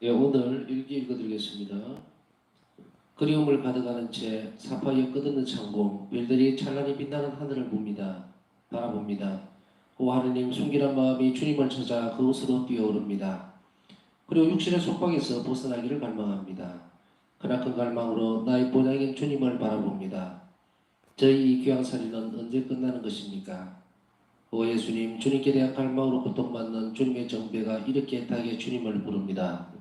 예, 오늘 일기 읽어드리겠습니다. 그리움을 가득하는 채 사파이어 끝없는 창공, 별들이 찬란히 빛나는 하늘을 바라봅니다. 오 하느님, 순결한 마음이 주님을 찾아 그곳으로 뛰어오릅니다. 그리고 육신의 속박에서 벗어나기를 갈망합니다. 그러나 그 갈망으로 나의 본향인 주님을 바라봅니다. 저희 이 귀향살이는 언제 끝나는 것입니까? 오 예수님, 주님께 대한 갈망으로 고통받는 주님의 정배가 이렇게 애타게 주님을 부릅니다.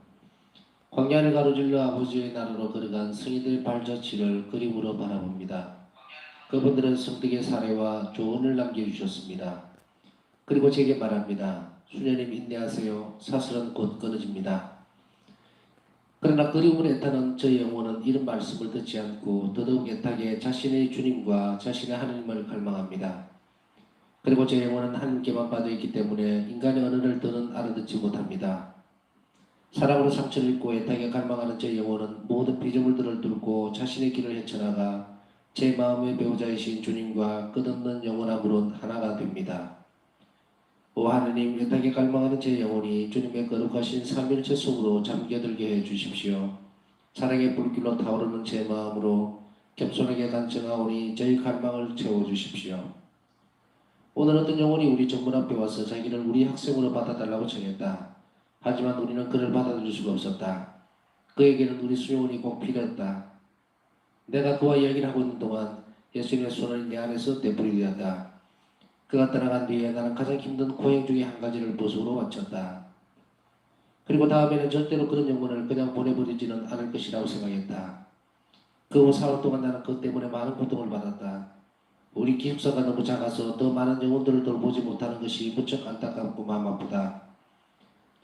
광야를 가로질러 아버지의 나라로 걸어간 성인들의 발자취를 그림으로 바라봅니다. 그분들은 성득의 사례와 조언을 남겨주셨습니다. 그리고 제게 말합니다. 수녀님 인내하세요. 사슬은 곧 끊어집니다. 그러나 그리움을 애타는 저의 영혼은 이런 말씀을 듣지 않고 더더욱 애타게 자신의 주님과 자신의 하나님을 갈망합니다. 그리고 제 영혼은 하나님께만 빠져있기 때문에 인간의 언어를 더는 알아듣지 못합니다. 사랑으로 상처를 입고 애타게 갈망하는 제 영혼은 모든 피조물들을 뚫고 자신의 길을 헤쳐나가 제 마음의 배우자이신 주님과 끝없는 영원함으로 하나가 됩니다. 오 하느님, 애타게 갈망하는 제 영혼이 주님의 거룩하신 삼일체 속으로 잠겨들게 해 주십시오. 사랑의 불길로 타오르는 제 마음으로 겸손하게 간청하오니 저희 갈망을 채워주십시오. 오늘 어떤 영혼이 우리 정문 앞에 와서 자기를 우리 학생으로 받아달라고 청했다. 하지만 우리는 그를 받아들일 수가 없었다. 그에게는 우리 수용원이 꼭 필요했다. 내가 그와 이야기를 하고 있는 동안 예수님의 손을 내 안에서 떼뿌리게 되었다. 그가 떠나간 뒤에 나는 가장 힘든 고행 중에 한 가지를 보석으로 마쳤다. 그리고 다음에는 절대로 그런 영혼을 그냥 보내버리지는 않을 것이라고 생각했다. 그 후 사흘 동안 나는 그것 때문에 많은 고통을 받았다. 우리 기숙사가 너무 작아서 더 많은 영혼들을 돌보지 못하는 것이 무척 안타깝고 마음 아프다.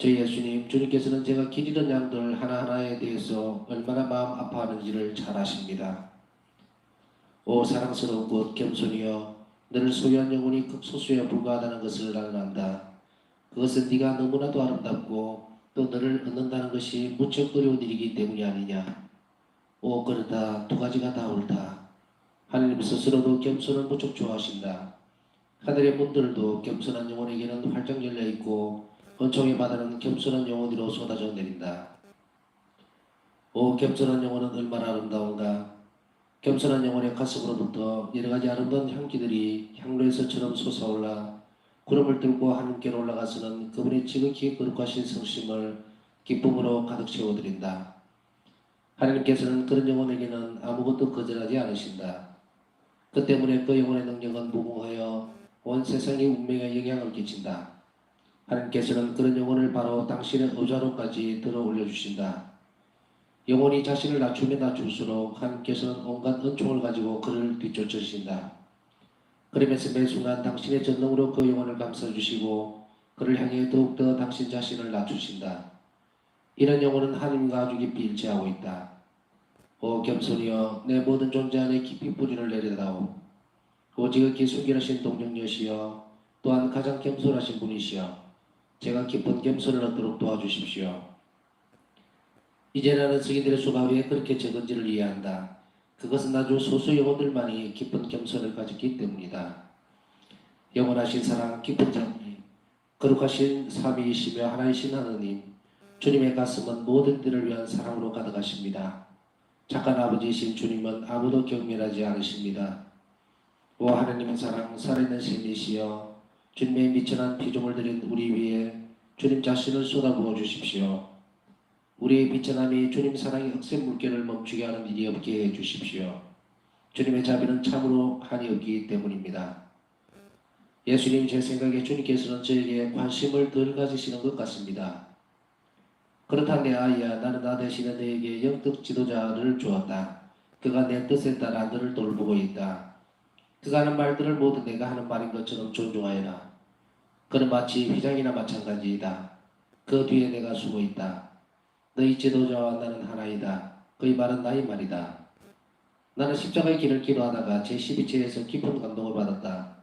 저희 예수님, 주님께서는 제가 길 잃은 양들 하나하나에 대해서 얼마나 마음 아파하는지를 잘 아십니다. 오 사랑스러운 곳 겸손이여, 너를 소유한 영혼이 극소수에 불과하다는 것을 나는 안다. 그것은 네가 너무나도 아름답고 또 너를 얻는다는 것이 무척 어려운 일이기 때문이 아니냐. 오 그렇다. 두 가지가 다 옳다. 하나님 스스로도 겸손을 무척 좋아하신다. 하늘의 문들도 겸손한 영혼에게는 활짝 열려있고 은총의 바다는 겸손한 영혼으로 쏟아져 내린다. 오 겸손한 영혼은 얼마나 아름다운가. 겸손한 영혼의 가슴으로부터 여러가지 아름다운 향기들이 향로에서처럼 솟아올라 구름을 뚫고 하늘께로 올라가서는 그분의 지극히 거룩하신 성심을 기쁨으로 가득 채워드린다. 하나님께서는 그런 영혼에게는 아무것도 거절하지 않으신다. 그 때문에 그 영혼의 능력은 무궁하여 온 세상의 운명에 영향을 끼친다. 하나님께서는 그런 영혼을 바로 당신의 의자로까지 들어 올려주신다. 영혼이 자신을 낮추며 낮출수록 하나님께서는 온갖 은총을 가지고 그를 뒤쫓으신다. 그러면서 매 순간 당신의 전능으로 그 영혼을 감싸주시고 그를 향해 더욱더 당신 자신을 낮추신다. 이런 영혼은 하나님과 아주 깊이 일치하고 있다. 오 겸손이여, 내 모든 존재 안에 깊이 뿌리를 내려다오. 오직 순결하신 동정녀시여, 또한 가장 겸손하신 분이시여, 제가 깊은 겸손을 얻도록 도와주십시오. 이제 나는 성인들의 수가 왜 그렇게 적은지를 이해한다. 그것은 아주 소수 영혼들만이 깊은 겸손을 가졌기 때문이다. 영원하신 사랑, 깊은 정의, 거룩하신 삼위이시며 하나이신 하느님, 주님의 가슴은 모든 들을 위한 사랑으로 가득하십니다. 착한 아버지이신 주님은 아무도 경멸하지 않으십니다. 오 하나님의 사랑, 살아있는 신이시여, 주님의 미천한 피조물들인 우리 위에 주님 자신을 쏟아부어 주십시오. 우리의 비천함이 주님 사랑의 흑색 물결을 멈추게 하는 일이 없게 해 주십시오. 주님의 자비는 참으로 한이 없기 때문입니다. 예수님, 제 생각에 주님께서는 저에게 관심을 덜 가지시는 것 같습니다. 그렇다 내 아이야, 나는 나 대신에 너에게 영적 지도자를 주었다. 그가 내 뜻에 따라 너를 돌보고 있다. 그가 하는 말들을 모두 내가 하는 말인 것처럼 존중하여라. 그는 마치 휘장이나 마찬가지이다. 그 뒤에 내가 숨어 있다. 너희 지도자와 나는 하나이다. 그의 말은 나의 말이다. 나는 십자가의 길을 기도하다가 제12체에서 깊은 감동을 받았다.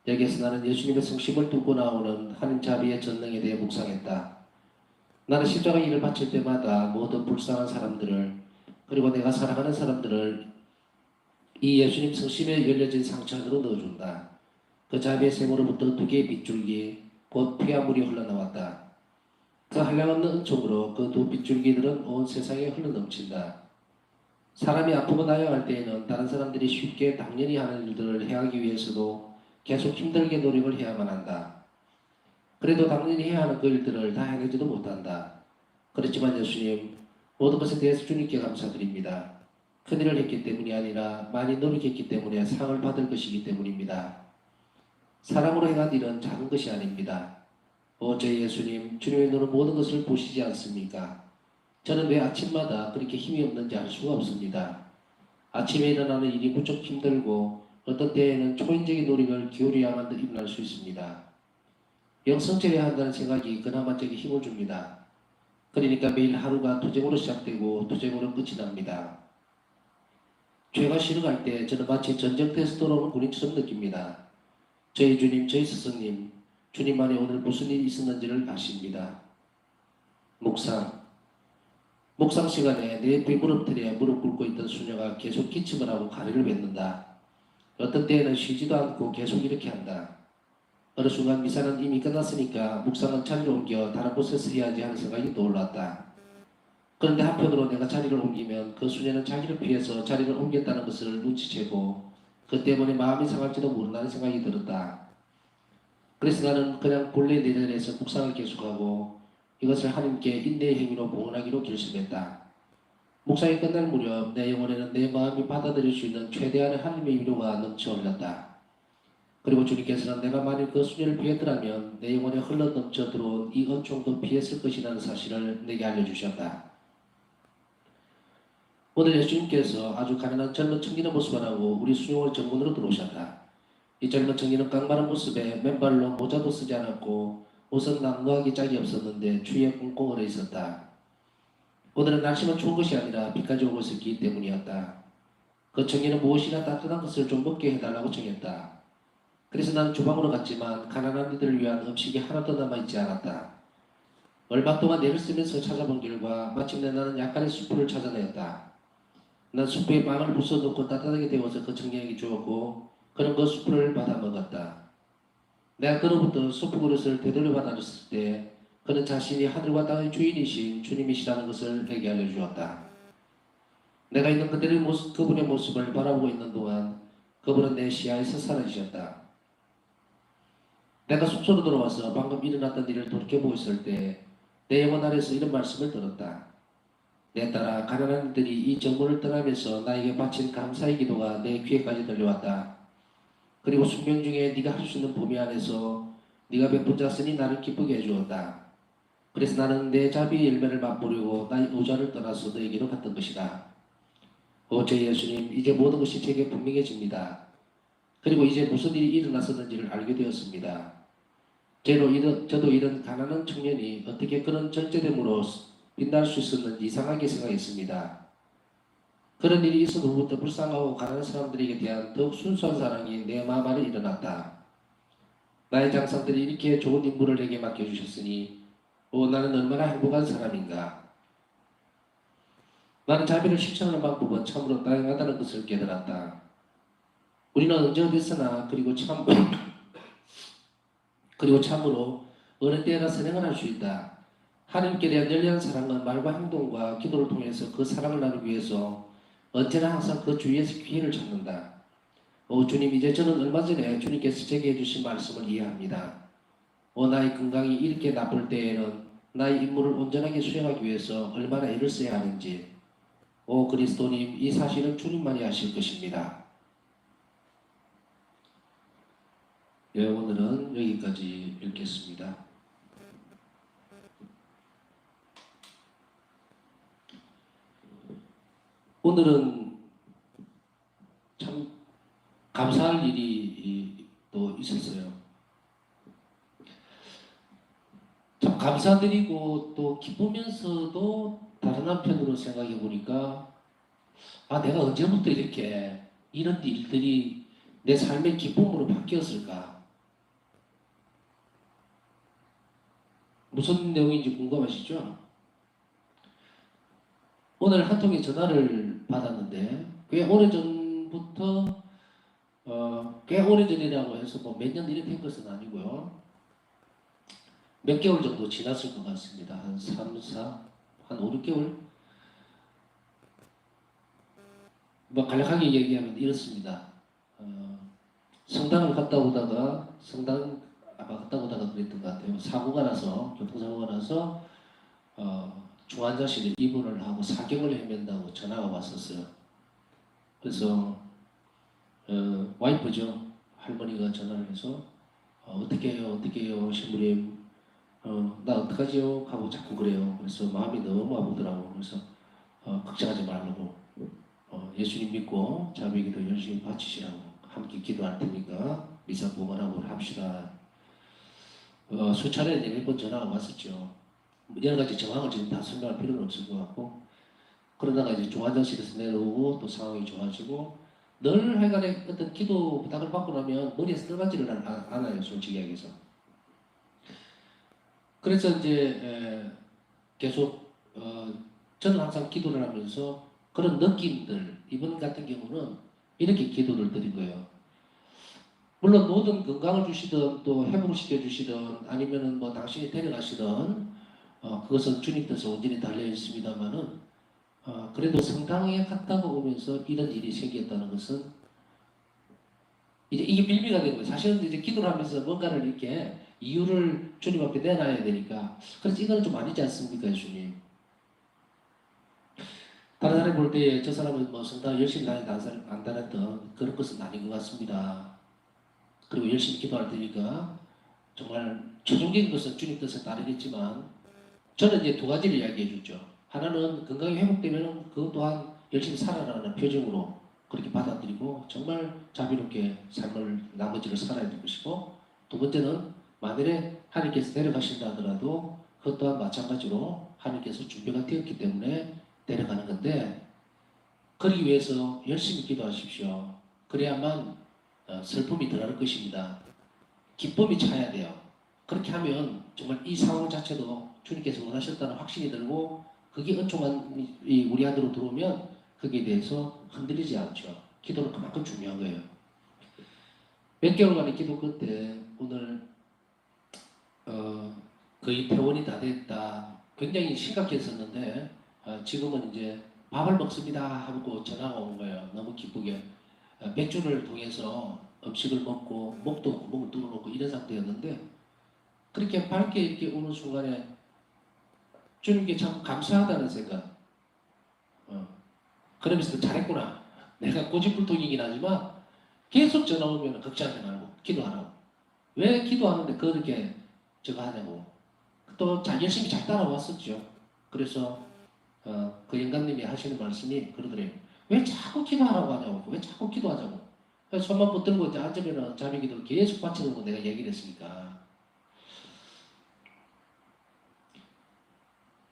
여기에서 나는 예수님의 성심을 뚫고 나오는 하나님 자비의 전능에 대해 묵상했다. 나는 십자가 일을 바칠 때마다 모든 불쌍한 사람들을, 그리고 내가 사랑하는 사람들을 이 예수님 성심에 열려진 상처 안으로 넣어준다. 그 자비의 샘으로부터 두 개의 빗줄기, 곧 피와 물이 흘러나왔다. 그 한량없는 은총으로 그 두 빗줄기들은 온 세상에 흘러넘친다. 사람이 아프고 나약할 때에는 다른 사람들이 쉽게 당연히 하는 일들을 해하기 위해서도 계속 힘들게 노력을 해야만 한다. 그래도 당연히 해야 하는 그 일들을 다 해내지도 못한다. 그렇지만 예수님, 모든 것에 대해서 주님께 감사드립니다. 큰일을 했기 때문이 아니라 많이 노력했기 때문에 상을 받을 것이기 때문입니다. 사람으로 행한 일은 작은 것이 아닙니다. 제 예수님, 주님의 눈은 모든 것을 보시지 않습니까? 저는 왜 아침마다 그렇게 힘이 없는지 알 수가 없습니다. 아침에 일어나는 일이 무척 힘들고 어떤 때에는 초인적인 노력을 기울여야만 일어날 수 있습니다. 영성체해야 한다는 생각이 그나마 제게 힘을 줍니다. 그러니까 매일 하루가 투쟁으로 시작되고 투쟁으로 끝이 납니다. 죄가 싫어갈 때 저는 마치 전쟁터에서 돌아오는 군인처럼 느낍니다. 저희 주님, 저희 스승님, 주님만이 오늘 무슨 일이 있었는지를 아십니다. 묵상 시간에 내 옆에 무릎틀에 무릎 꿇고 있던 수녀가 계속 기침을 하고 가래를 뱉는다. 어떤 때에는 쉬지도 않고 계속 이렇게 한다. 어느 순간 미사는 이미 끝났으니까 묵상은 자리를 옮겨 다른 곳에서 해야지 하는 생각이 떠올랐다. 그런데 한편으로 내가 자리를 옮기면 그 수녀는 자기를 피해서 자리를 옮겼다는 것을 눈치채고 그 때문에 마음이 상할지도 모른다는 생각이 들었다. 그래서 나는 그냥 본래 내전에서 묵상을 계속하고 이것을 하나님께 인내의 행위로 봉헌하기로 결심했다. 묵상이 끝날 무렵 내 영혼에는 내 마음이 받아들일 수 있는 최대한의 하나님의 위로가 넘쳐 흘렀다. 그리고 주님께서는 내가 만일 그 수녀를 피했더라면 내 영혼에 흘러 넘쳐 들어온 이 은총도 피했을 것이라는 사실을 내게 알려주셨다. 오늘 예수님께서 아주 가난한 젊은 청년의 모습을 하고 우리 수용을 정문으로 들어오셨다. 이 젊은 청년은 깡마른 모습에 맨발로 모자도 쓰지 않았고 옷은 낭노하기 짝이 없었는데 추위에 꽁꽁 얼어 있었다. 오늘은 날씨만 추운 것이 아니라 비까지 오고 있었기 때문이었다. 그 청년은 무엇이나 따뜻한 것을 좀 먹게 해달라고 청했다. 그래서 나는 주방으로 갔지만 가난한 이들을 위한 음식이 하나도 남아있지 않았다. 얼마 동안 애를 쓰면서 찾아본 결과 마침내 나는 약간의 수프를 찾아내었다. 난 수프에 빵을 부숴놓고 따뜻하게 데워서 그 청년에게 주었고 그는 그 수프를 받아 먹었다. 내가 그로부터 수프 그릇을 되돌려 받아줬을 때 그는 자신이 하늘과 땅의 주인이신 주님이시라는 것을 내게 알려주었다. 내가 있는 그들의 모습, 그분의 모습을 바라보고 있는 동안 그분은 내 시야에서 사라지셨다. 내가 숙소로 돌아와서 방금 일어났던 일을 돌이켜보고 있을 때 내 영혼 안에서 이런 말씀을 들었다. 내 딸아, 가난한 이들이 이 정문을 떠나면서 나에게 바친 감사의 기도가 내 귀에까지 들려왔다. 그리고 숙명 중에 네가 할 수 있는 범위 안에서 네가 베푼 자선이 나를 기쁘게 해주었다. 그래서 나는 내 자비의 열매를 맛보려고 나의 의자를 떠나서 너에게로 갔던 것이다. 제 예수님, 이제 모든 것이 제게 분명해집니다. 그리고 이제 무슨 일이 일어났었는지를 알게 되었습니다. 저도 이런 가난한 청년이 어떻게 그런 절제됨으로 빛날 수 있었는지 이상하게 생각했습니다. 그런 일이 있은 후부터 불쌍하고 가난한 사람들에게 대한 더욱 순수한 사랑이 내 마음 안에 일어났다. 나의 장상들이 이렇게 좋은 인물을 내게 맡겨주셨으니 나는 얼마나 행복한 사람인가. 나는 자비를 실천하는 방법은 참으로 다양하다는 것을 깨달았다. 우리는 언제 어디서나 그리고 참으로 어느 때나 선행을 할 수 있다. 하나님께 대한 열렬한 사랑은 말과 행동과 기도를 통해서 그 사랑을 나누기 위해서 언제나 항상 그 주위에서 기회를 찾는다. 주님, 이제 저는 얼마 전에 주님께서 제게 해주신 말씀을 이해합니다. 나의 건강이 이렇게 나쁠 때에는 나의 임무를 온전하게 수행하기 위해서 얼마나 애를 써야 하는지. 그리스도님, 이 사실은 주님만이 아실 것입니다. 오늘은 여기까지 읽겠습니다. 오늘은 참 감사할 일이 또 있었어요. 참 감사드리고 또 기쁘면서도 다른 한편으로 생각해 보니까 내가 언제부터 이렇게 이런 일들이 내 삶의 기쁨으로 바뀌었을까? 무슨 내용인지 궁금하시죠? 오늘 한 통의 전화를 받았는데 꽤 오래전부터 꽤 오래전이라고 해서 뭐 몇 년 이렇게 된 것은 아니고요. 몇 개월 정도 지났을 것 같습니다. 한 3, 4, 한 5, 6개월? 뭐 간략하게 얘기하면 이렇습니다. 어, 성당을 갔다 오다가 성당 아마 갔다 오다가 그랬던 것 같아요. 사고가 나서 교통사고가 나서 중환자실에 입원을 하고 사경을 헤맨다고 전화가 왔었어요. 그래서 와이프죠. 할머니가 전화를 해서 어떻게 해요? 어떻게 해요? 신부님 나 어떡하지요? 하고 자꾸 그래요. 그래서 마음이 너무 아프더라고. 그래서 걱정하지 말라고 예수님 믿고 자매 기도 열심히 바치시라고 함께 기도할 테니까 미사 봉헌하고 합시다. 수차례 몇 번 전화가 왔었죠. 여러 가지 정황을 지금 다 설명할 필요는 없을 것 같고 그러다가 이제 중환자실에서 내려오고 또 상황이 좋아지고 늘 하여간에 어떤 기도 부탁을 받고 나면 머리에서 떨어지를 않아요. 솔직히 얘기해서. 그래서 이제 계속 저는 항상 기도를 하면서 그런 느낌들 이번 같은 경우는 이렇게 기도를 드린 거예요. 물론 모든 건강을 주시든 또 회복을 시켜주시든 아니면은 뭐 당신이 데려가시든 그것은 주님 뜻에 온전히 달려 있습니다만은 그래도 성당에 갔다가 오면서 이런 일이 생겼다는 것은 이제 이게 빌미가 되는 거예요. 사실은 이제 기도를 하면서 뭔가를 이렇게 이유를 주님 앞에 내놔야 되니까 그래서 이거는 좀 아니지 않습니까, 주님? 다른 사람이 볼 때 저 사람은 뭐 성당 열심히 다니다 안 다녔던 그런 것은 아닌 것 같습니다. 그리고 열심히 기도할 테니까 정말 최종적인 것은 주님 뜻에 따르겠지만 저는 이제 두 가지를 이야기해 주죠. 하나는 건강이 회복되면 그것 또한 열심히 살아라는 표정으로 그렇게 받아들이고 정말 자비롭게 삶을 나머지를 살아야 될 것이고 두 번째는 만일에 하나님께서 데려가신다 하더라도 그것 또한 마찬가지로 하나님께서 준비가 되었기 때문에 데려가는 건데 그러기 위해서 열심히 기도하십시오. 그래야만 슬픔이 덜할 것입니다. 기쁨이 차야 돼요. 그렇게 하면 정말 이 상황 자체도 주님께서 원하셨다는 확신이 들고 그게 은총한 우리 안으로 들어오면 거기에 대해서 흔들리지 않죠. 기도는 그만큼 중요한 거예요. 몇 개월간의 기도 끝에 오늘 거의 퇴원이 다 됐다. 굉장히 심각했었는데 지금은 이제 밥을 먹습니다 하고 전화가 온 거예요. 너무 기쁘게. 맥주를 통해서 음식을 먹고 목도 구멍을 뚫어놓고 이런 상태였는데 그렇게 밝게 이렇게 오는 순간에 주님께 참 감사하다는 생각. 그러면서 잘했구나. 내가 고집불통이긴 하지만 계속 전화 오면 걱정하지 말고 기도하라고. 왜 기도하는데 그렇게 저거 하냐고. 또 열심히 잘 따라왔었죠. 그래서 그 영감님이 하시는 말씀이 그러더래요. 왜 자꾸 기도하라고 하냐고. 왜 자꾸 기도하자고. 손만 붙들고 앉으면 자비 기도를 계속 바치는 거 내가 얘기를 했으니까.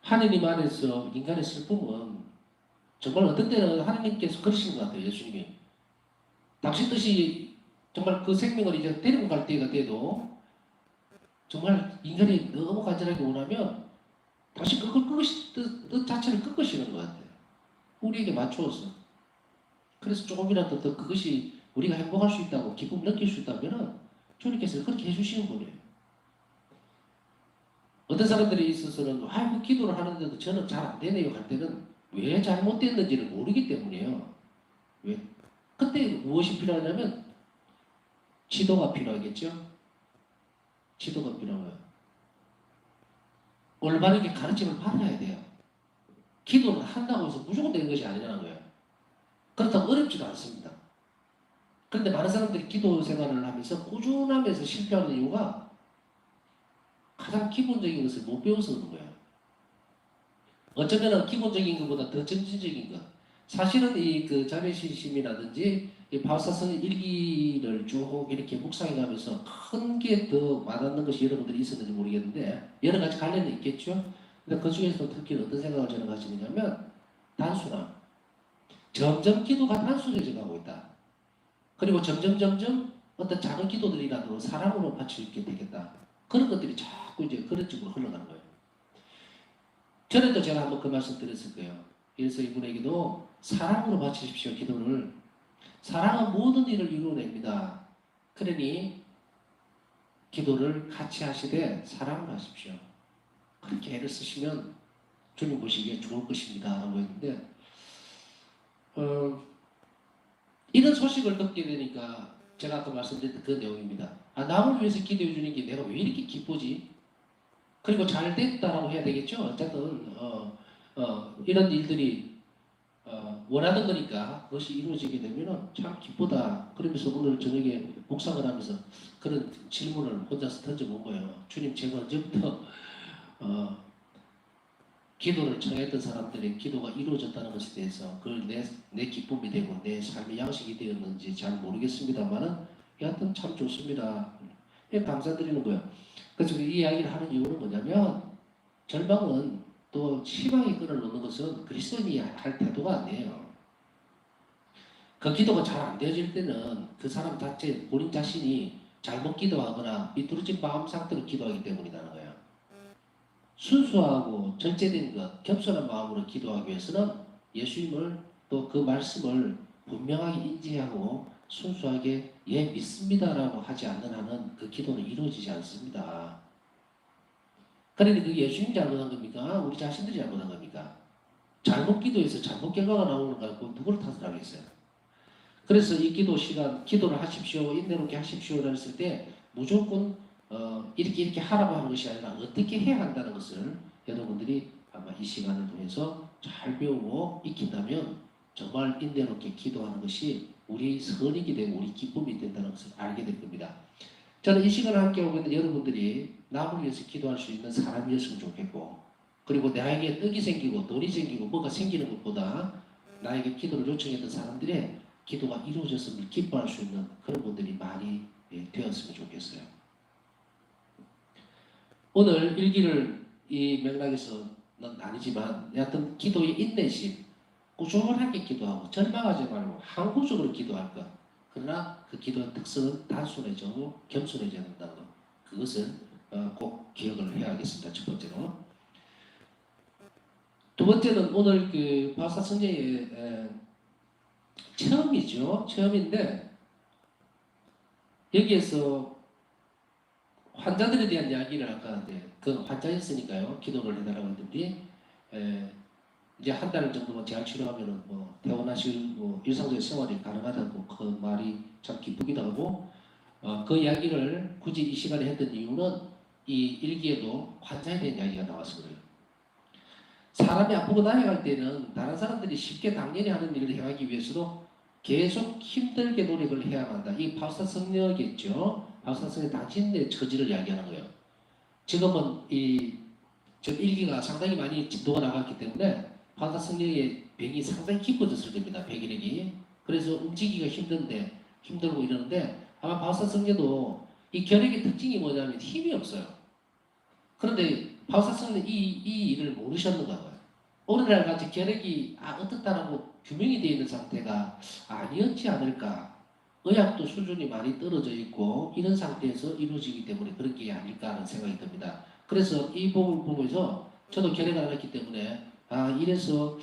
하느님 안에서 인간의 슬픔은 정말 어떤 때는 하나님께서 그러신 것 같아요. 예수님이. 당신 뜻이 정말 그 생명을 이제 데리고 갈 때가 돼도 정말 인간이 너무 간절하게 원하면 당신 뜻 자체를 꺾으시는 것 같아요. 우리에게 맞추어서. 그래서 조금이라도 더 그것이 우리가 행복할 수 있다고 기쁨 느낄 수 있다면 주님께서 그렇게 해주시는 거예요. 어떤 사람들이 있어서는 아이고 기도를 하는데도 저는 잘 안 되네요 할 때는 왜 잘못됐는지를 모르기 때문이에요. 왜? 그때 무엇이 필요하냐면 지도가 필요하겠죠. 지도가 필요해요. 올바르게 가르침을 받아야 돼요. 기도를 한다고 해서 무조건 되는 것이 아니라는 거예요. 그렇다고 어렵지도 않습니다. 그런데 많은 사람들이 기도 생활을 하면서 꾸준하면서 실패하는 이유가 가장 기본적인 것을 못 배워서 그런 거예요. 어쩌면 기본적인 것보다 더 점진적인 것. 사실은 이 그 자비심이라든지 이 바울사서의 일기를 쭉 이렇게 묵상해가면서 큰 게 더 와닿는 것이 여러분들이 있었는지 모르겠는데 여러 가지 관련이 있겠죠. 근데 그 중에서 특히 어떤 생각을 저는 가지느냐면 단순함. 점점 기도가 단순해져 가고 있다. 그리고 점점 어떤 작은 기도들이라도 사랑으로 바치게 되겠다. 그런 것들이 자꾸 이제 그런 쪽으로 흘러가는 거예요. 전에도 제가 한번 그 말씀 드렸을 거예요. 그래서 이분에게도 사랑으로 바치십시오, 기도를. 사랑은 모든 일을 이루어냅니다. 그러니 기도를 같이 하시되 사랑을 하십시오. 그렇게 애를 쓰시면 주님 보시기에 좋을 것입니다. 라고 했는데 이런 소식을 듣게 되니까 제가 아까 말씀드렸던 그 내용입니다. 남을 위해서 기도해 주는 게 내가 왜 이렇게 기쁘지? 그리고 잘 됐다라고 해야 되겠죠. 어쨌든 이런 일들이 원하는 거니까 그것이 이루어지게 되면 참 기쁘다. 그러면서 오늘 저녁에 묵상을 하면서 그런 질문을 혼자서 던져본 거예요. 주님, 제가 언제부터 기도를 청했던 사람들의 기도가 이루어졌다는 것에 대해서 그걸 내 기쁨이 되고 내 삶의 양식이 되었는지 잘 모르겠습니다만은 여하튼 참 좋습니다. 감사드리는 거예요. 그래서 이 이야기를 하는 이유는 뭐냐면 절망은 또 희망의 끈을 놓는 것은 그리스도인이 할 태도가 아니에요. 그 기도가 잘 안 되어질 때는 그 사람 자체 본인 자신이 잘못 기도하거나 비뚤어진 마음 상태로 기도하기 때문이라는 거예요. 순수하고 절제된 것, 겸손한 마음으로 기도하기 위해서는 예수님을 또 그 말씀을 분명하게 인지하고 순수하게 예 믿습니다라고 하지 않는 한은 그 기도는 이루어지지 않습니다. 그런데 그게 예수님이 잘못한 겁니까? 우리 자신들이 잘못한 겁니까? 잘못 기도해서 잘못 결과가 나오는 거 갖고 누구를 탓하겠어요? 그래서 이 기도 시간, 기도를 하십시오, 인내롭게 하십시오라고 했을 때 무조건 이렇게 하라고 하는 것이 아니라 어떻게 해야 한다는 것을 여러분들이 아마 이 시간을 통해서 잘 배우고 익힌다면 정말 인내롭게 기도하는 것이 우리 선익이 되고 우리 기쁨이 된다는 것을 알게 될 겁니다. 저는 이 시간을 함께 하고 있는 여러분들이 남을 위해서 기도할 수 있는 사람이었으면 좋겠고 그리고 나에게 떡이 생기고 돈이 생기고 뭐가 생기는 것보다 나에게 기도를 요청했던 사람들의 기도가 이루어졌음을 기뻐할 수 있는 그런 분들이 많이 되었으면 좋겠어요. 오늘 일기를 이 맥락에서는 아니지만 여하튼 기도의 인내심, 꾸준하게 기도하고 절망하지 말고 항구적으로 기도할 것. 그러나 그 기도의 특성은 단순해지고 겸손해져야 된다는 것. 그것을 꼭 기억을 해야겠습니다. 첫 번째로. 두 번째는 오늘 그 바사 성령의 체험이죠. 체험인데 여기에서 환자들에 대한 이야기를 아까 하는데 그 환자였으니까요. 기도를 해달라고 했더니 이제 한 달 정도만 재활 치료하면은 뭐 퇴원하시고 일상적인 생활이 가능하다고 그 말이 참 기쁘기도 하고 그 이야기를 굳이 이 시간에 했던 이유는 이 일기에도 환자에 대한 이야기가 나와서 그래요. 사람이 아프고 나아갈 때는 다른 사람들이 쉽게 당연히 하는 일을 해가기 위해서도 계속 힘들게 노력을 해야 한다. 이 발사성녀겠죠. 발사성녀 당신의 처지를 이야기하는 거예요. 지금은 지금 일기가 상당히 많이 진도가 나갔기 때문에 발사성녀의 병이 상당히 깊어졌을 겁니다. 백일액이. 그래서 움직이기가 힘들고 이러는데 아마 발사성녀도 이 결핵의 특징이 뭐냐면 힘이 없어요. 그런데 발사성녀 이 일을 모르셨는가 봐요. 오늘날 같이 결핵이 어떻다라고 규명이 되어 있는 상태가 아니었지 않을까. 의학도 수준이 많이 떨어져 있고 이런 상태에서 이루어지기 때문에 그런 게 아닐까 하는 생각이 듭니다. 그래서 이 부분을 보면서 저도 결핵을 안 했기 때문에 이래서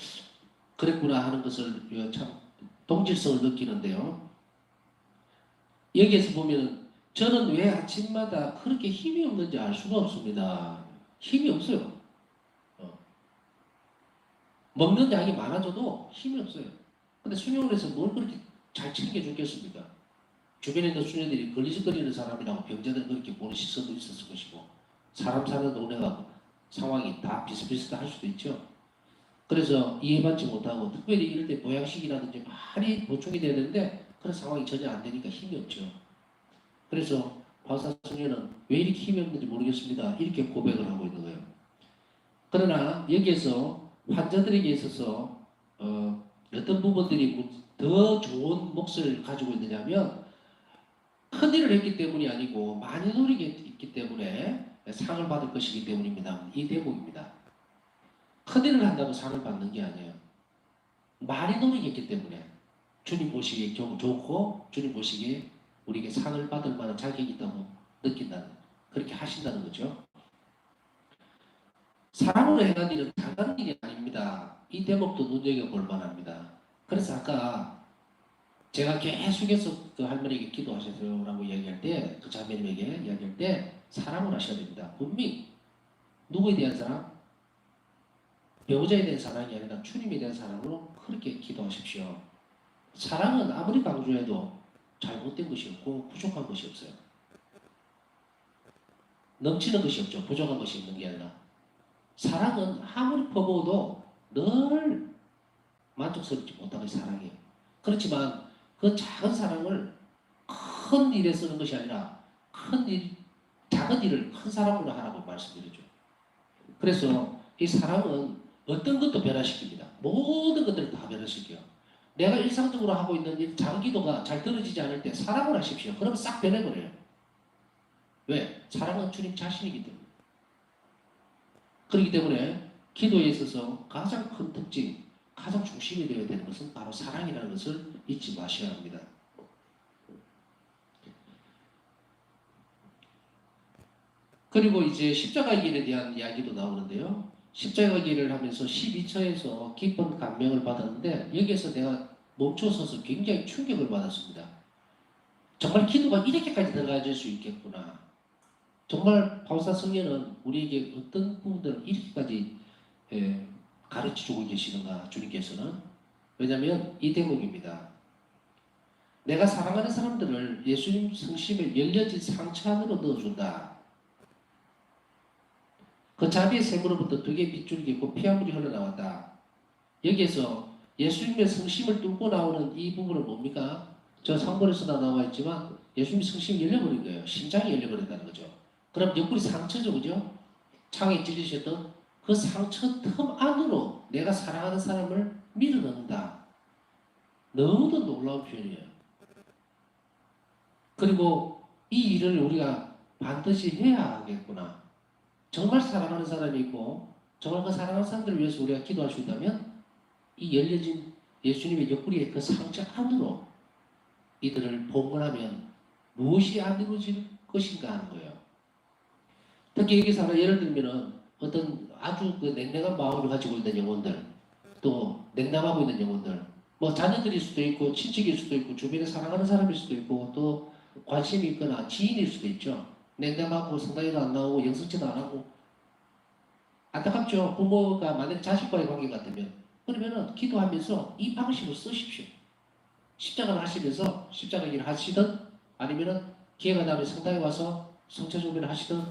그랬구나 하는 것을 참 동질성을 느끼는데요. 여기에서 보면 저는 왜 아침마다 그렇게 힘이 없는지 알 수가 없습니다. 힘이 없어요. 먹는 양이 많아져도 힘이 없어요. 근데 수녀를 해서 뭘 그렇게 잘 챙겨주겠습니까? 주변에 있는 수녀들이 걸리적거리는 사람이라고 병자들 그렇게 보는 시선도 있었을 것이고 사람 사는 동네가 상황이 다 비슷비슷할 수도 있죠. 그래서 이해받지 못하고 특별히 이럴 때 보양식이라든지 많이 보충이 돼야 되는데 그런 상황이 전혀 안 되니까 힘이 없죠. 그래서 바사 수녀는 왜 이렇게 힘이 없는지 모르겠습니다. 이렇게 고백을 하고 있는 거예요. 그러나 여기에서 환자들에게 있어서 어떤 부분들이 더 좋은 몫을 가지고 있느냐면 큰 일을 했기 때문이 아니고 많이 노력했기 때문에 상을 받을 것이기 때문입니다. 이 대목입니다. 큰 일을 한다고 상을 받는 게 아니에요. 많이 노력했기 때문에 주님 보시기에 좋고 주님 보시기에 우리에게 상을 받을 만한 자격이 있다고 느낀다는 그렇게 하신다는 거죠. 사람으로 행한 일은 작은 일이 아닙니다. 이 대목도 눈여겨볼 만합니다. 그래서 아까 제가 계속해서 그 할머니에게 기도하셔서라고 이야기할 때, 그 자매님에게 이야기할 때 사랑을 하셔야 됩니다. 분명히 누구에 대한 사랑? 배우자에 대한 사랑이 아니라 주님에 대한 사랑으로 그렇게 기도하십시오. 사랑은 아무리 강조해도 잘못된 것이 없고 부족한 것이 없어요. 넘치는 것이 없죠. 부족한 것이 없는 게 아니라. 사랑은 아무리 퍼부어도 늘 만족스럽지 못한 것이 사랑이에요. 그렇지만 그 작은 사랑을 큰 일에 쓰는 것이 아니라 큰 일, 작은 일을 큰 사랑으로 하라고 말씀드리죠. 그래서 이 사랑은 어떤 것도 변화시킵니다. 모든 것들을 다 변화시켜요. 내가 일상적으로 하고 있는 이 작은 기도가 잘 들어지지 않을 때 사랑을 하십시오. 그러면 싹 변해버려요. 왜? 사랑은 주님 자신이기 때문에. 그렇기 때문에 기도에 있어서 가장 큰 특징, 가장 중심이 되어야 되는 것은 바로 사랑이라는 것을 잊지 마셔야 합니다. 그리고 이제 십자가 길에 대한 이야기도 나오는데요. 십자가 길을 하면서 12처에서 깊은 감명을 받았는데 여기에서 내가 멈춰서서 굉장히 충격을 받았습니다. 정말 기도가 이렇게까지 들어가질 수 있겠구나. 정말 바울사 성령은 우리에게 어떤 부분들을 이렇게까지 가르쳐주고 계시는가 주님께서는. 왜냐하면 이 대목입니다. 내가 사랑하는 사람들을 예수님 성심에 열려진 상처 안으로 넣어준다. 그 자비의 샘으로부터 두개의 빗줄기 있고 피아물이 흘러나왔다. 여기에서 예수님의 성심을 뚫고 나오는 이 부분은 뭡니까? 저 상본에서도 나와 있지만 예수님의 성심이 열려버린 거예요. 심장이 열려버린다는 거죠. 그럼 옆구리 상처죠, 그죠? 창에 찔리셨던 그 상처 틈 안으로 내가 사랑하는 사람을 밀어넣는다. 너무도 놀라운 표현이에요. 그리고 이 일을 우리가 반드시 해야 하겠구나. 정말 사랑하는 사람이 있고 정말 그 사랑하는 사람들을 위해서 우리가 기도할 수 있다면 이 열려진 예수님의 옆구리의 그 상처 안으로 이들을 봉헌하면 무엇이 안 이루어질 것인가 하는 거예요. 특히 여기서 하나 예를 들면은 어떤 아주 그 냉랭한 마음을 가지고 있는 영혼들, 또 냉담하고 있는 영혼들, 뭐 자녀들일 수도 있고 친척일 수도 있고 주변에 사랑하는 사람일 수도 있고 또 관심이 있거나 지인일 수도 있죠. 냉담하고 성당에도 안 나오고 영성체도 안 하고 안타깝죠. 부모가 만약 자식과의 관계 같으면 그러면은 기도하면서 이 방식으로 쓰십시오. 십자가를 하시면서 십자가 일을 하시든 아니면은 기회가 나면 성당에 와서 성체 준비를 하시든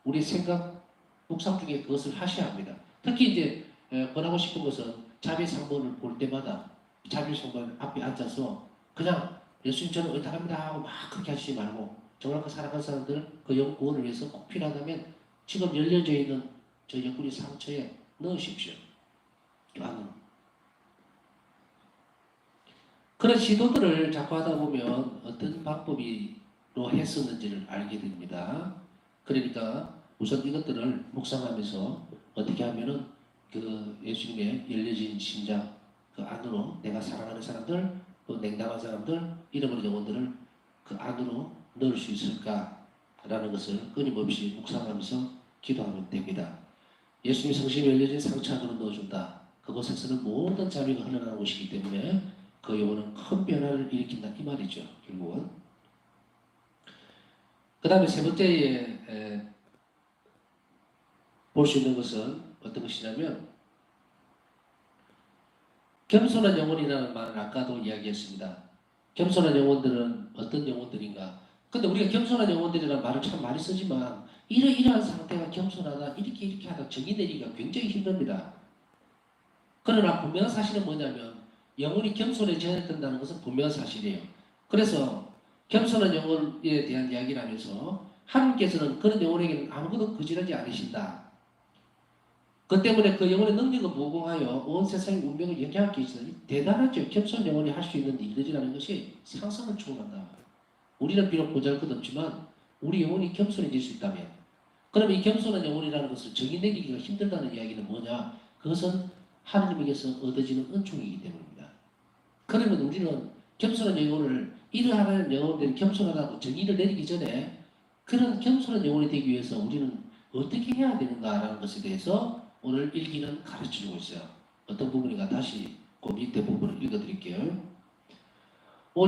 우리 생각, 묵상 중에 그것을 하셔야 합니다. 특히 이제 권하고 싶은 것은 자비 상본을 볼 때마다 자비 상본 앞에 앉아서 그냥 예수님 저는 의탁합니다 하고 막 그렇게 하시지 말고 정말 그 사랑하는 사람들 그 영구원을 위해서 꼭 필요하다면 지금 열려져 있는 저 옆구리 상처에 넣으십시오. 안으로. 그런 시도들을 자꾸 하다 보면 어떤 방법으로 했었는지를 알게 됩니다. 그러니까 우선 이것들을 묵상하면서 어떻게 하면은 그 예수님의 열려진 심장 그 안으로 내가 사랑하는 사람들 또 냉담한 사람들 잃어버린 영혼들을 그 안으로 넣을 수 있을까라는 것을 끊임없이 묵상하면서 기도하면 됩니다. 예수님 성심이 열려진 상처 안으로 넣어준다. 그곳에서는 모든 자비가 흘러나오는 곳이기 때문에 그 영혼은 큰 변화를 일으킨다 이 말이죠. 결국은. 그 다음에 세 번째에 볼 수 있는 것은 어떤 것이냐면 겸손한 영혼이라는 말을 아까도 이야기했습니다. 겸손한 영혼들은 어떤 영혼들인가? 근데 우리가 겸손한 영혼들이라는 말을 참 많이 쓰지만 이러이러한 상태가 겸손하다 이렇게 하다 정의 내리기가 굉장히 힘듭니다. 그러나 분명한 사실은 뭐냐면 영혼이 겸손해져야 된다는 것은 분명한 사실이에요. 그래서 겸손한 영혼에 대한 이야기를 하면서 하나님께서는 그런 영혼에게는 아무것도 거절하지 않으신다. 그 때문에 그 영혼의 능력을 무공하여 온 세상의 운명을 영향하기 위해서 대단하죠. 겸손한 영혼이 할 수 있는 일들이라는 것이 상상을 초월한다. 우리는 비록 보잘것없지만 우리 영혼이 겸손해질 수 있다면 그러면 이 겸손한 영혼이라는 것을 정의 내리기가 힘들다는 이야기는 뭐냐? 그것은 하나님에게서 얻어지는 은총이기 때문입니다. 그러면 우리는 겸손한 영혼을 이러한 영혼들이 겸손하다고 정의를 내리기 전에 그런 겸손한 영혼이 되기 위해서 우리는 어떻게 해야 되는가라는 것에 대해서 오늘 일기는 가르쳐주고 있어요. 어떤 부분인가 다시 그 밑에 부분을 읽어드릴게요.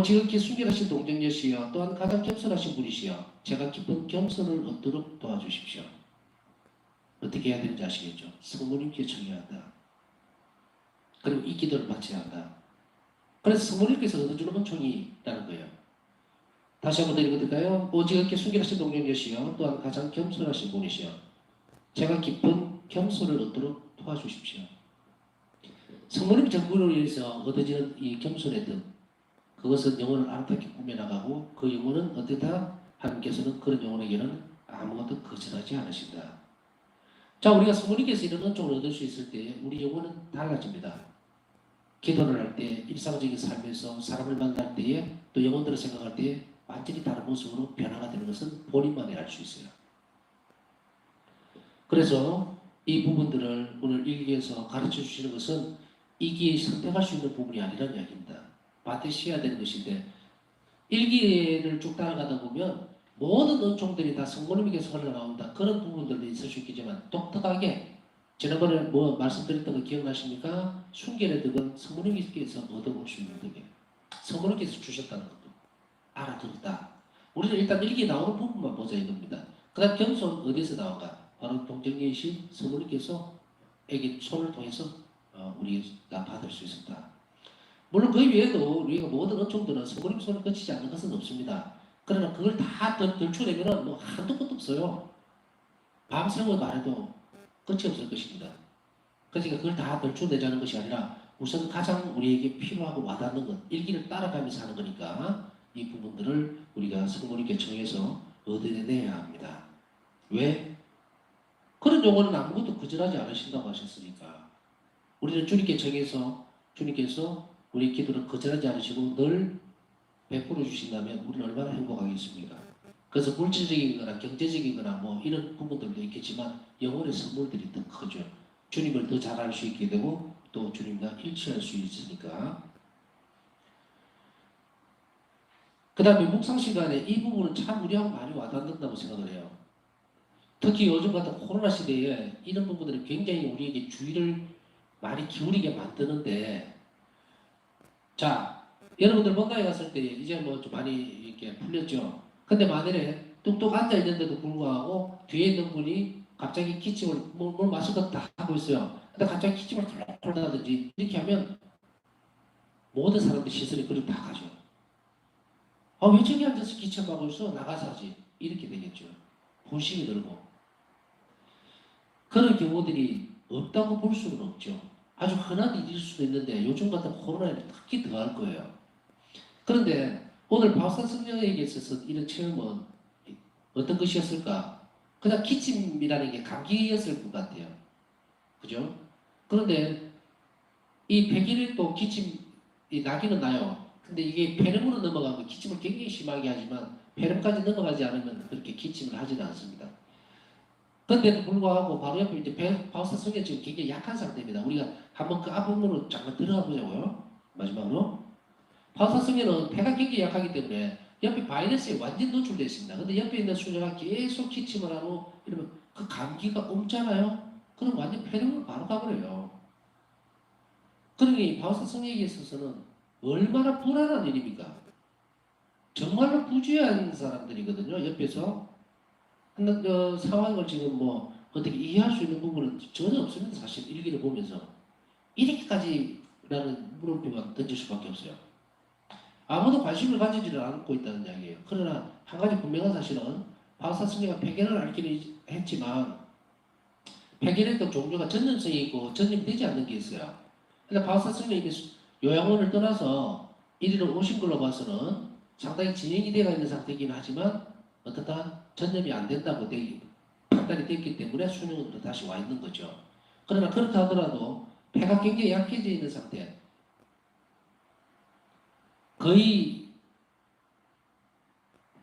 지극히 순결하신 동정녀시여 또한 가장 겸손하신 분이시여 제가 깊은 겸손을 얻도록 도와주십시오. 어떻게 해야 되는지 아시겠죠? 성모님께 청해야 한다. 그리고 이 기도를 바쳐야 한다. 그래서 성모님께서 얻어주는 건 종이라는 거예요. 다시 한번 드리거든요. 지극히 순결하신 동정녀시여 또한 가장 겸손하신 분이시여 제가 깊은 겸손을 얻도록 도와주십시오. 성모님 정부를 위해서 얻어지는 이 겸손의 뜻, 그것은 영혼을 아름답게 꾸며나가고 그 영혼은 어떻다? 하나님께서는 그런 영혼에게는 아무것도 거절하지 않으신다. 자, 우리가 성모님께서 이런 은총을 얻을 수 있을 때 우리 영혼은 달라집니다. 기도를 할 때, 일상적인 삶에서 사람을 만날 때에 또 영혼들을 생각할 때에 완전히 다른 모습으로 변화가 되는 것은 본인만이 알 수 있어요. 그래서 이 부분들을 오늘 일기에서 가르쳐 주시는 것은 이기에 선택할 수 있는 부분이 아니라는 이야기입니다. 반드시 해야 되는 것인데 일기를 쭉 따라가다 보면 모든 은총들이 다 성모님에게서 흘러나온다. 그런 부분들도 있을 수 있겠지만 독특하게 지난번에 말씀드렸던 거 기억나십니까? 순결의 덕은 성모님께서 얻어볼 수 있는 덕이에요. 성모님께서 주셨다는 것도 알아들었다. 우리는 일단 일기에 나오는 부분만 보자 이겁니다. 그 다음 겸손 어디서 나온가? 바로 동정녀이신 성모님께서 에게 손을 통해서 우리가 받을 수 있었다. 물론 그 외에도 우리가 모든 은총들은 성모님 손을 거치지 않는 것은 없습니다. 그러나 그걸 다 덜추내면 뭐 한도 끝도 없어요. 밤새워 말해도 끝이 없을 것입니다. 그러니까 그걸 다 덜추내자는 것이 아니라 우선 가장 우리에게 필요하고 와닿는 것, 일기를 따라가면서 하는 거니까 이 부분들을 우리가 성모님께 청해서 얻어내야 합니다. 왜? 그런 용어는 아무것도 거절하지 않으신다고 하셨으니까 우리는 주님께 청해서 주님께서 우리 기도를 거절하지 않으시고 늘 베풀어 주신다면 우리는 얼마나 행복하겠습니까? 그래서 물질적인 거나 경제적인 거나 뭐 이런 부분들도 있겠지만 영혼의 선물들이 더 크죠. 주님을 더 잘 알 수 있게 되고 또 주님과 일치할 수 있으니까. 그 다음에 묵상 시간에 이 부분은 참 우리하고 많이 와닿는다고 생각을 해요. 특히 요즘 같은 코로나 시대에 이런 부분들이 굉장히 우리에게 주의를 많이 기울이게 만드는데 자, 여러분들 본가에 갔을 때 이제 뭐 좀 많이 이렇게 풀렸죠. 근데 만일에 뚝뚝 앉아 있는데도 불구하고 뒤에 있는 분이 갑자기 기침을 뭘 마실 것다 하고 있어요. 근데 갑자기 기침을 콜콜 나든지 이렇게 하면 모든 사람들 시선이 그리로 다 가죠. 왜 저기 앉아서 기침하고 있어? 나가서 하지. 이렇게 되겠죠. 본심이 들고. 그런 경우들이 없다고 볼 수는 없죠. 아주 흔한 일일 수도 있는데 요즘 같은 코로나에는 특히 더할 거예요. 그런데 오늘 바우사 성령에게 있어서 이런 체험은 어떤 것이었을까? 그냥 기침이라는 게 감기였을 것 같아요. 그죠? 그런데 이 100일에 또 기침이 나기는 나요. 근데 이게 폐렴으로 넘어가면 기침을 굉장히 심하게 하지만 폐렴까지 넘어가지 않으면 그렇게 기침을 하지는 않습니다. 그런데도 불구하고 바로 옆에 이제 바우사 성령 지금 굉장히 약한 상태입니다. 우리가 한번 그 앞부분으로 잠깐 들어가 보자고요. 마지막으로. 방사성에는 폐가 굉장히 약하기 때문에 옆에 바이러스에 완전 노출되어 있습니다. 근데 옆에 있는 수녀가 계속 기침을 하고 이러면 그 감기가 옮잖아요. 그럼 완전 폐렴으로 바로 가버려요. 그러니 방사성에게 있어서는 얼마나 불안한 일입니까? 정말로 부주의한 사람들이거든요. 옆에서 상황을 지금 뭐 어떻게 이해할 수 있는 부분은 전혀 없습니다. 사실 일기를 보면서 이렇게까지라는 물음표가 던질 수밖에 없어요. 아무도 관심을 가지지를 않고 있다는 이야기예요. 그러나 한 가지 분명한 사실은 바우사 승리가 폐결을 앓기는 했지만 폐결의 또 종류가 전염성이 있고 전염이 되지 않는 게 있어요. 근데 바우사 승리가 요양원을 떠나서 이리로 오신 걸로 봐서는 상당히 진행이 되어 있는 상태이긴 하지만 어떻다 전염이 안 된다고 판단이 됐기 때문에 수능으로 다시 와 있는 거죠. 그러나 그렇다 하더라도 폐가 굉장히 약해져 있는 상태, 거의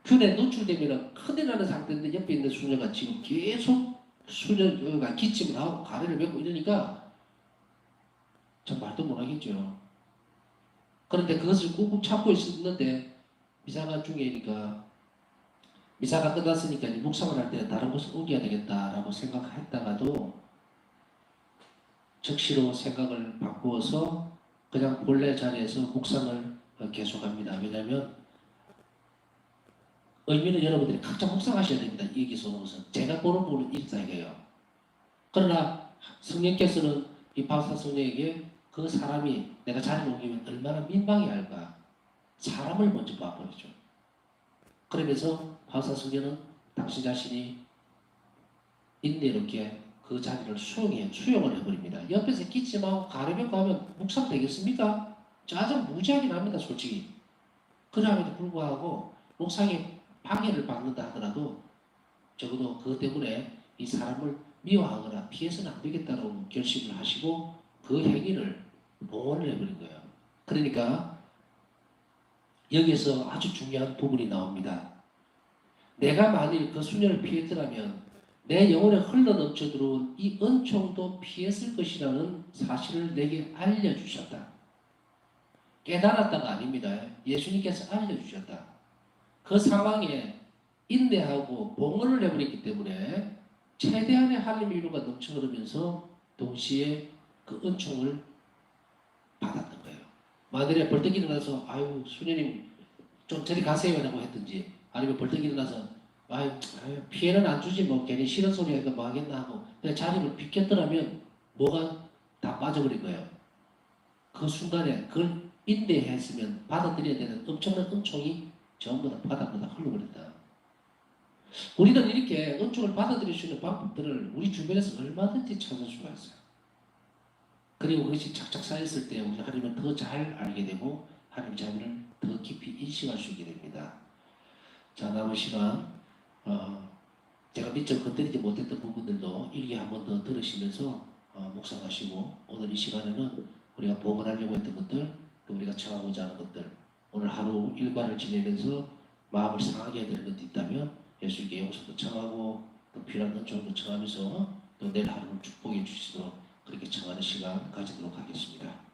균에 노출되면 큰일 나는 상태인데 옆에 있는 수녀가 지금 계속 수녀가 기침을 하고 가래를 메고 이러니까 전 말도 못하겠죠. 그런데 그것을 꾹꾹 참고 있었는데 미사가 중이니까 미사가 끝났으니까 이제 묵상을 할 때는 다른 곳을 옮겨야 되겠다라고 생각했다가도 즉시로 생각을 바꾸어서 그냥 본래 자리에서 묵상을 계속합니다. 왜냐하면 의미는 여러분들이 각자 묵상하셔야 됩니다. 여기서 오는 것은 제가 보는 부분은 일상이에요. 그러나 성령께서는 이 바사 성령에게 그 사람이 내가 자리를 옮기면 얼마나 민망해 할까 사람을 먼저 봐버리죠. 그러면서 바사 성령은 당신 자신이 인내롭게 그 자리를 수용을 해버립니다. 옆에서 기침하고 가려면 가면 묵상 되겠습니까? 짜증 무지하게 납니다, 솔직히. 그럼에도 불구하고 묵상에 방해를 받는다 하더라도 적어도 그것 때문에 이 사람을 미워하거나 피해서는 안 되겠다고 결심을 하시고 그 행위를 봉헌을 해버린 거예요. 그러니까 여기에서 아주 중요한 부분이 나옵니다. 내가 만일 그 수녀를 피했더라면 내 영혼에 흘러넘쳐 들어온 이 은총도 피했을 것이라는 사실을 내게 알려주셨다. 깨달았다가 아닙니다. 예수님께서 알려주셨다. 그 상황에 인내하고 봉헌을 해버렸기 때문에 최대한의 하나님의 위로가 넘쳐 흐르면서 동시에 그 은총을 받았던 거예요. 만일에 벌떡 일어나서 아유 수녀님 좀 저리 가세요 라고 했든지 아니면 벌떡 일어나서 아유 피해는 안 주지 뭐 괜히 싫은 소리 하니까 뭐 하겠나 하고 그냥 자리를 비켰더라면 뭐가 다 빠져버린 거예요. 그 순간에 그걸 인내했으면 받아들여야 되는 엄청난 은총이 전부 다 바닥바닥 흘러버린다. 우리는 이렇게 은총을 받아들일 수 있는 방법들을 우리 주변에서 얼마든지 찾을 수가 있어요. 그리고 그것이 착착 쌓였을 때 우리 하나님을 더 잘 알게 되고 하나님 자비를 더 깊이 인식할 수 있게 됩니다. 자, 남은 시간 제가 미처 건드리지 못했던 부분들도 일기 한 번 더 들으시면서 묵상하시고 오늘 이 시간에는 우리가 봉헌하려고 했던 것들 또 우리가 청하고자 하는 것들 오늘 하루 일과를 지내면서 마음을 상하게 해야 될 것도 있다면 예수님께 용서도 청하고 또 필요한 은총도 청하면서 또 내일 하루를 축복해 주시도록 그렇게 청하는 시간 가지도록 하겠습니다.